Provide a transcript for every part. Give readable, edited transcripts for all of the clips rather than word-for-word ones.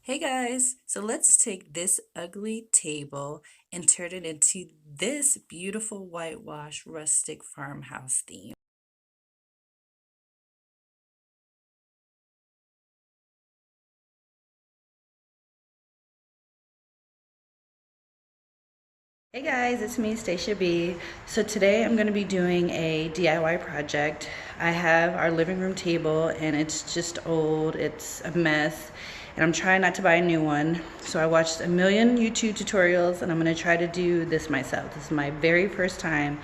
Hey guys, so let's take this ugly table and turn it into this beautiful whitewash rustic farmhouse theme. Hey guys, it's me, Stacia B. So today I'm going to be doing a DIY project. I have our living room table and it's just old, it's a mess, and I'm trying not to buy a new one. So I watched a million YouTube tutorials and I'm going to try to do this myself. This is my very first time.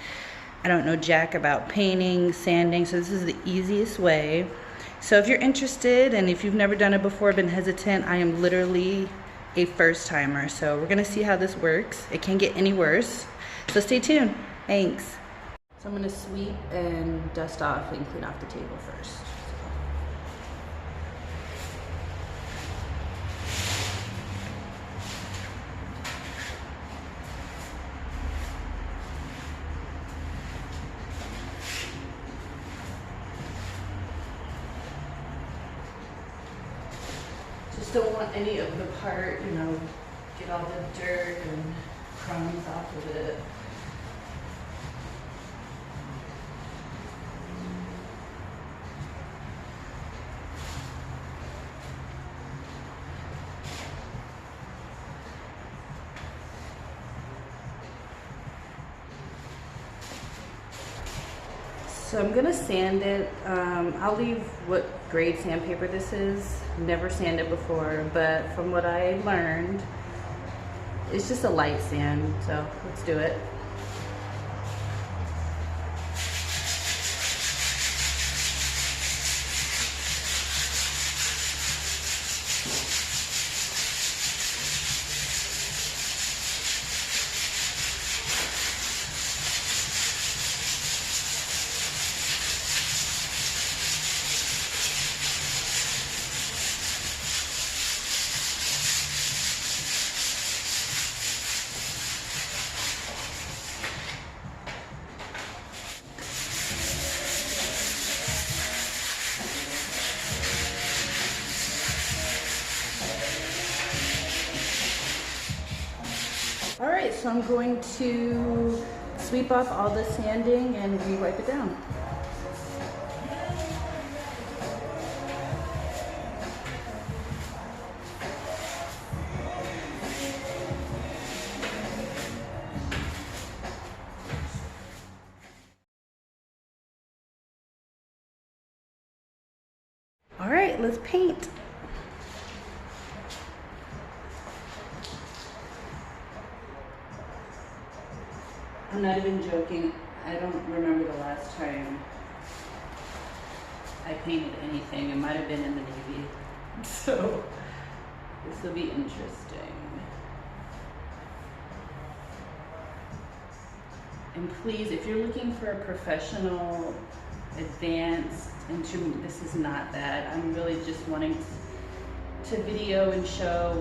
I don't know jack about painting, sanding, so this is the easiest way. So if you're interested and if you've never done it before, been hesitant, I am literally a first timer. So we're gonna see how this works. It can't get any worse. So stay tuned. Thanks. So I'm gonna sweep and dust off and clean off the table first. Just don't want any of the part, get all the dirt and crumbs off of it. So I'm gonna sand it. I'll leave what grade sandpaper this is. Never sanded before, but from what I learned, it's just a light sand. So let's do it. All right, so I'm going to sweep off all the sanding and re-wipe it down. All right, let's paint. I'm not even joking. I don't remember the last time I painted anything. It might have been in the Navy. So this will be interesting. And please, if you're looking for a professional, advanced instrument, this is not that. I'm really just wanting to video and show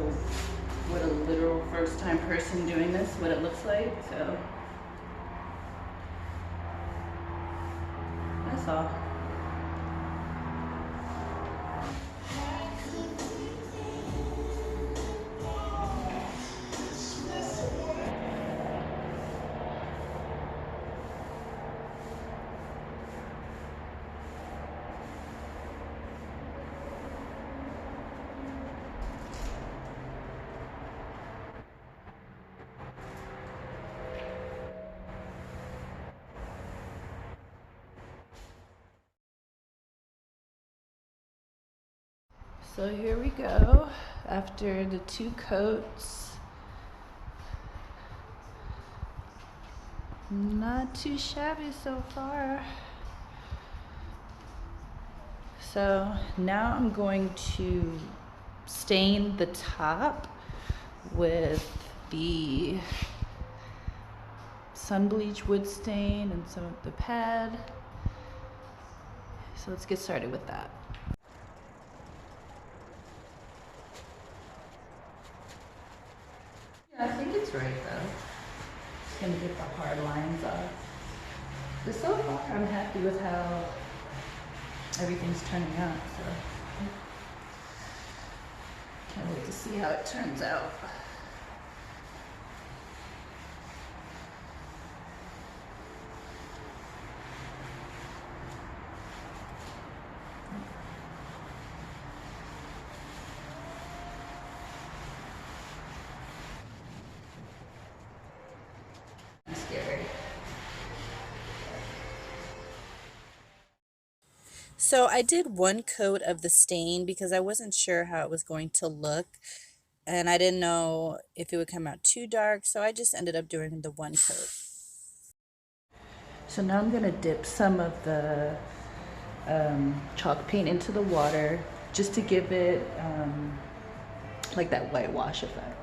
what a literal first-time person doing this, what it looks like. So that's all. So here we go, after the 2 coats. Not too shabby so far. So now I'm going to stain the top with the Sunbleached Wood Stain and some of the pad. So let's get started with that. I think it's right though. Just gonna get the hard lines off. But so far I'm happy with how everything's turning out. So Can't wait to see how it turns out. Scary. So I did one coat of the stain because I wasn't sure how it was going to look, and I didn't know if it would come out too dark, so I just ended up doing the one coat. So now I'm gonna dip some of the chalk paint into the water just to give it like that whitewash effect.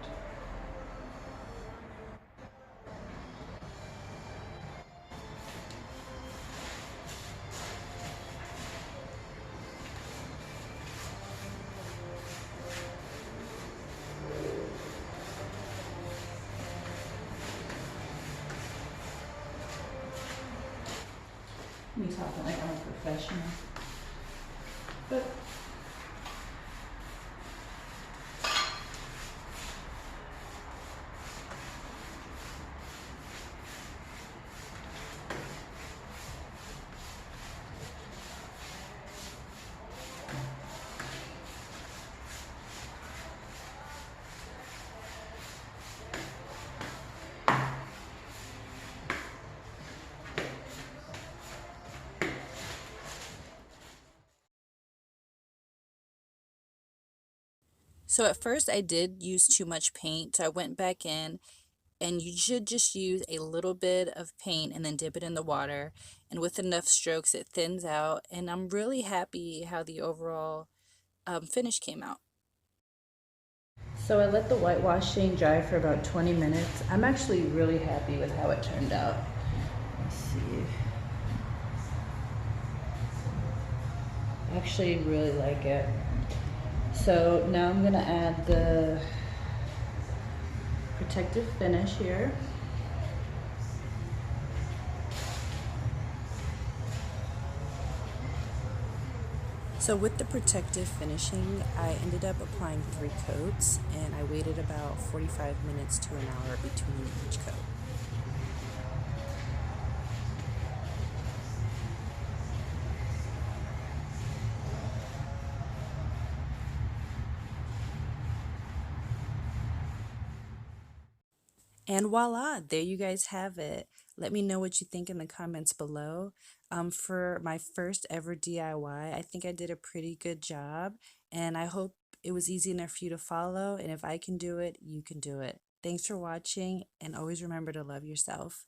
Me talking like I'm a professional. But so at first I did use too much paint, so I went back in, and you should just use a little bit of paint and then dip it in the water, and with enough strokes it thins out, and I'm really happy how the overall finish came out. So I let the whitewashing dry for about 20 minutes. I'm actually really happy with how it turned out. Let's see. I actually really like it. So now I'm gonna add the protective finish here. So with the protective finishing, I ended up applying 3 coats, and I waited about 45 minutes to an hour between each coat. And voila, there you guys have it. Let me know what you think in the comments below. For my first ever DIY, I think I did a pretty good job, and I hope it was easy enough for you to follow. And if I can do it, you can do it. Thanks for watching, and always remember to love yourself.